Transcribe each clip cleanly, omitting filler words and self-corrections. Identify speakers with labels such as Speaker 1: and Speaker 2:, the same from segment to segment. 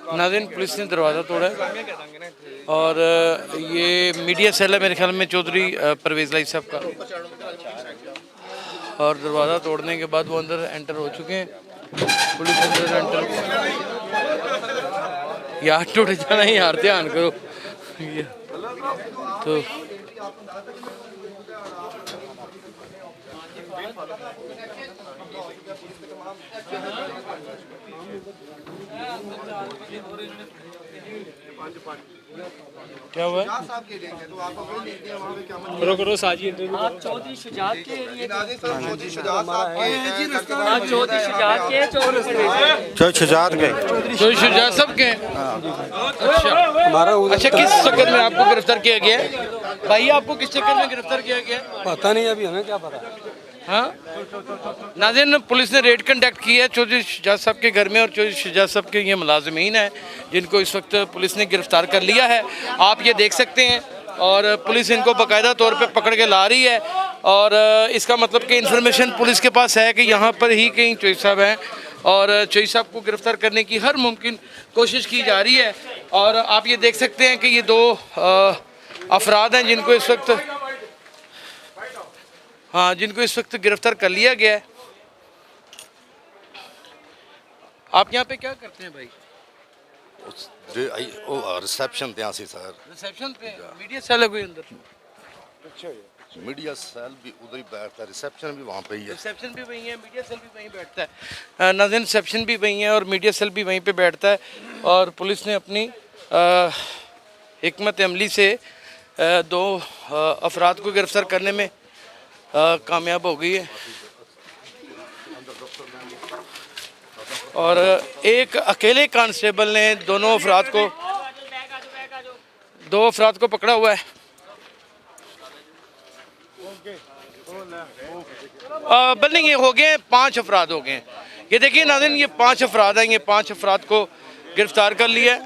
Speaker 1: नाज़रीन, पुलिस ने दरवाज़ा तोड़ा है और ये मीडिया सेल है मेरे ख्याल में चौधरी परवेज़ लाई साहब का, और दरवाज़ा तोड़ने के बाद वो अंदर एंटर हो चुके हैं। पुलिस अंदर एंटर, यार टूट जाना ही, यार ध्यान करो तो क्या हुआ है?
Speaker 2: करो करो साजी इंटरव्यू
Speaker 3: आप चौधरी शुजात के एरिया चौधरी शुजात के
Speaker 1: चौधरी शुजात साहब के हैं? अच्छा, किस चक्कर में आपको गिरफ्तार किया गया है भाई? आपको किस चक्कर में गिरफ्तार किया गया है?
Speaker 2: पता नहीं, अभी हमें क्या पता।
Speaker 1: हाँ नाज़रीन, पुलिस ने रेड कंडक्ट की है चौधरी शुजात साहब के घर में, और चौधरी शुजात साहब के ये मुलाजिमीन हैं जिनको इस वक्त पुलिस ने गिरफ्तार कर लिया है। आप ये देख सकते हैं, और पुलिस इनको बाकायदा तौर पे पकड़ के ला रही है, और इसका मतलब कि इंफॉर्मेशन पुलिस के पास है कि यहाँ पर ही कहीं चौधरी साहब हैं, और चौधरी साहब को गिरफ्तार करने की हर मुमकिन कोशिश की जा रही है। और आप ये देख सकते हैं कि ये दो अफराद हैं जिनको इस वक्त जिनको इस वक्त गिरफ्तार कर लिया गया है। आप यहाँ पे क्या करते हैं भाई?
Speaker 4: रिसेप्शन पे आसी सर,
Speaker 1: रिसेप्शन पे मीडिया सेल है कोई अंदर?
Speaker 4: मीडिया सेल भी उधर ही बैठता है, रिसेप्शन भी वहाँ पे ही है।
Speaker 1: रिसेप्शन भी वहीं है, मीडिया सेल भी वहीं बैठता है। नाज़रीन, रिसेप्शन भी वहीं है और मीडिया सेल भी वहीं पे बैठता है, और पुलिस ने अपनी हिकमत अमली से दो अफराद को गिरफ्तार करने में कामयाब हो गई है। और एक अकेले कांस्टेबल ने दो अफराद को पकड़ा हुआ है। बल्कि ये हो गए 5 अफराद हो गए हैं। ये देखिए नाज़रीन, ये 5 अफराद हैं, ये 5 अफराद को गिरफ्तार कर लिया है।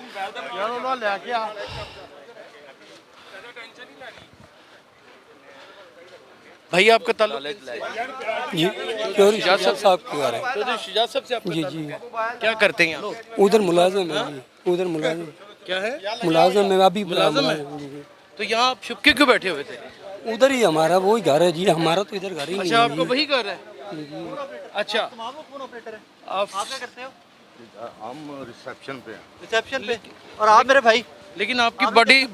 Speaker 1: भाई आपका ताल्लुक
Speaker 2: जी चौधरी शुजात साहब के घर है।
Speaker 1: चौधरी शुजात साहब से आपका
Speaker 2: जी
Speaker 1: ताल्लुक
Speaker 2: जी,
Speaker 1: है? क्या करते हैं आप?
Speaker 2: उधर मुलाजिम है जी, उधर मुलाजिम
Speaker 1: क्या है?
Speaker 2: मुलाजिम है, अभी
Speaker 1: मुलाजिम है।
Speaker 2: जी, जी।
Speaker 1: तो यहाँ आप छुपके क्यों बैठे हुए थे?
Speaker 2: उधर ही हमारा वही घर है जी, हमारा तो इधर घर ही नहीं
Speaker 1: अच्छा,
Speaker 2: है
Speaker 1: आपको
Speaker 2: जी।
Speaker 1: वही घर है? अच्छा, आप
Speaker 3: क्या करते हो?
Speaker 4: हम रिसेप्शन पे हैं।
Speaker 3: रिसेप्शन पे। और आप मेरे भाई?
Speaker 1: लेकिन आपकी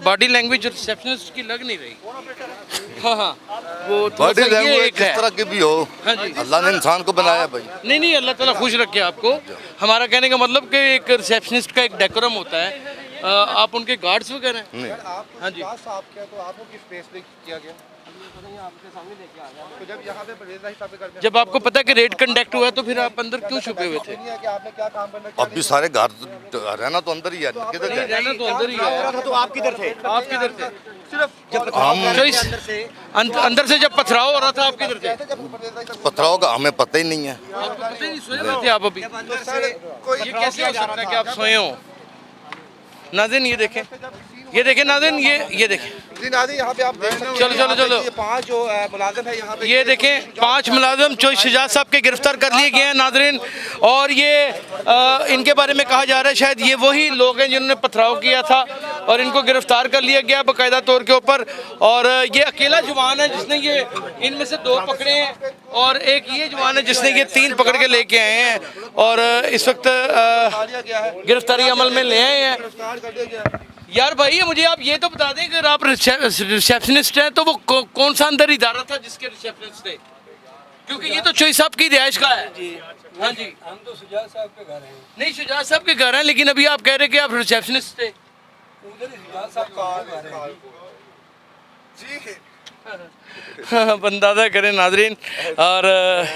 Speaker 1: बॉडी लैंग्वेज रिसेप्शनिस्ट की लग नहीं रही। हाँ, वो थोड़ा
Speaker 4: बॉडी
Speaker 1: सा ये
Speaker 4: लैंग्वेज
Speaker 1: एक
Speaker 4: किस
Speaker 1: है।
Speaker 4: तरह की भी हो,
Speaker 1: हाँ जी।
Speaker 4: अल्लाह ने इंसान को बनाया भाई।
Speaker 1: नहीं, अल्लाह ताला खुश रखे आपको। हमारा कहने का मतलब कि एक रिसेप्शनिस्ट का एक डेकोरम होता है। आप उनके गार्ड्स वगैरह हैं?
Speaker 4: नहीं,
Speaker 1: हाँ जी।
Speaker 5: साहब क्या, तो आपको किस बेस पे किया गया? तो जब यहाँ पे परवेज़ लाई साहब के घर में
Speaker 1: जब आपको पता है कि रेड कंडक्ट हुआ तो फिर आप अंदर क्यों छुपे हुए थे?
Speaker 5: नहीं है कि आपने क्या काम करना
Speaker 4: अब भी सारे घर रहना तो अंदर ही है, किधर
Speaker 1: नहीं,
Speaker 4: जाए?
Speaker 1: रहना तो अंदर ही है।
Speaker 3: तो आप किधर थे?
Speaker 1: आप किधर थे?
Speaker 3: जब
Speaker 4: हम
Speaker 1: चॉइस अंदर से जब पथराव हो रहा था, आप किधर थे?
Speaker 4: पथराव का हमें पता ही नहीं है।
Speaker 1: आपको पता ही नहीं, सोए हुए थे आप अभी? ये कैसे हो सकता है कि आप सोए हो? नाज़रीन ये देखें नाज़रीन, ये देखें।
Speaker 5: जी नाज़रीन, यहाँ पे आप देख सकते हैं,
Speaker 1: चलो।
Speaker 5: ये 5 जो मुलाजिम है यहाँ पे,
Speaker 1: ये देखें 5 मुलाजिम चौधरी शुजात साहब के गिरफ्तार कर लिए गए हैं नाज़रीन। और ये इनके बारे में कहा जा रहा है शायद ये वही लोग हैं जिन्होंने पथराव किया था, और इनको गिरफ्तार कर लिया गया बाकायदा तौर के ऊपर। और ये अकेला जवान है जिसने ये इनमें से 2 पकड़े हैं, और एक ये जवान है जिसने ये 3 पकड़ के लेके आए हैं, और इस वक्त गिरफ्तारी अमल में ले आए हैं।
Speaker 5: गिरफ्तार कर दिया गया।
Speaker 1: यार भाई, मुझे आप ये तो बता दें, अगर आप रिसेप्शनिस्ट हैं तो वो कौन सा अंदर इदारा था जिसके रिसेप्शनिस्ट थे? क्योंकि ये तो चौधरी साहब की रिहाइश का है। हाँ जी,
Speaker 2: हम तो शुजात साहब के घर हैं।
Speaker 1: नहीं शुजात साहब के घर हैं, लेकिन अभी आप कह रहे कि आप रिसेप्शनिस्ट थे।
Speaker 2: उधर ही शुजात साहब का घर है
Speaker 5: जी।
Speaker 1: अंदाज़ा करें नाजरीन। और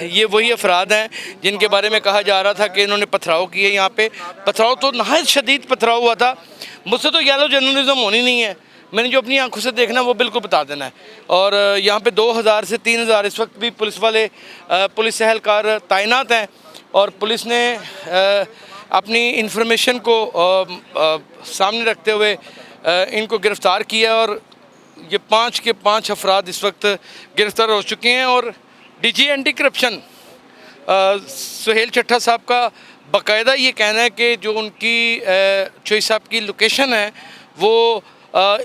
Speaker 1: ये वही अफराद हैं जिनके बारे में कहा जा रहा था कि इन्होंने पथराव किए। यहाँ पे पथराव तो नहायत शदीद पथराव हुआ था। मुझसे तो येलो जर्नलिज्म होनी नहीं है, मैंने जो अपनी आंखों से देखना वो बिल्कुल बता देना है। और यहाँ पे 2000 से 3000 इस वक्त भी पुलिस एहलकार तैनात हैं, और पुलिस ने अपनी इंफॉर्मेशन को सामने रखते हुए इनको गिरफ़्तार किया। और ये 5 के 5 अफराद इस वक्त गिरफ़्तार हो चुके हैं। और डीजी एंटी करप्शन सुहेल चट्टा साहब का बाकायदा ये कहना है कि जो उनकी चोई साहब की लोकेशन है वो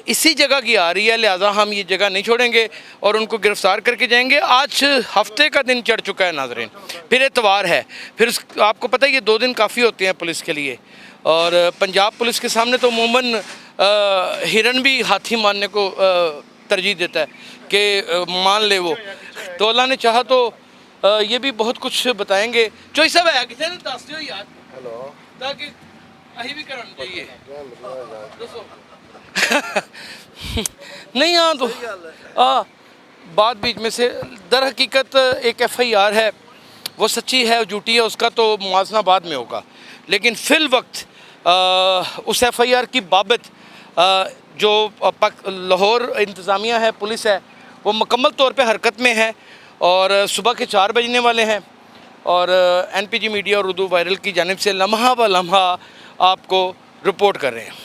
Speaker 1: इसी जगह की आ रही है, लिहाजा हम ये जगह नहीं छोड़ेंगे और उनको गिरफ़्तार करके जाएंगे। आज हफ्ते का दिन चढ़ चुका है नाज़रीन, फिर एतवार है, फिर आपको पता है ये 2 दिन काफ़ी होते हैं पुलिस के लिए। और पंजाब पुलिस के सामने तो अमूमन हिरन भी हाथी मारने को तरजीह देता है कि मान ले वो, तो अल्लाह ने चाहा तो ये भी बहुत कुछ बताएंगे। चोई साहब है किसी ने दस दियो यार ताकि अही भी करना चाहिए दसो नहीं। हाँ तो बात बीच में से दर हकीकत एक FIR है, वो सच्ची है झूठी है उसका तो मुआवजा बाद में होगा, लेकिन फिल वक्त उस FIR की बाबत जो लाहौर इंतज़ामिया है, पुलिस है, वो मुकम्मल तौर पे हरकत में है और सुबह के 4 बजने वाले हैं और NPG मीडिया और उर्दू वायरल की जानिब से लम्हा ब लम्हा आपको रिपोर्ट कर रहे हैं।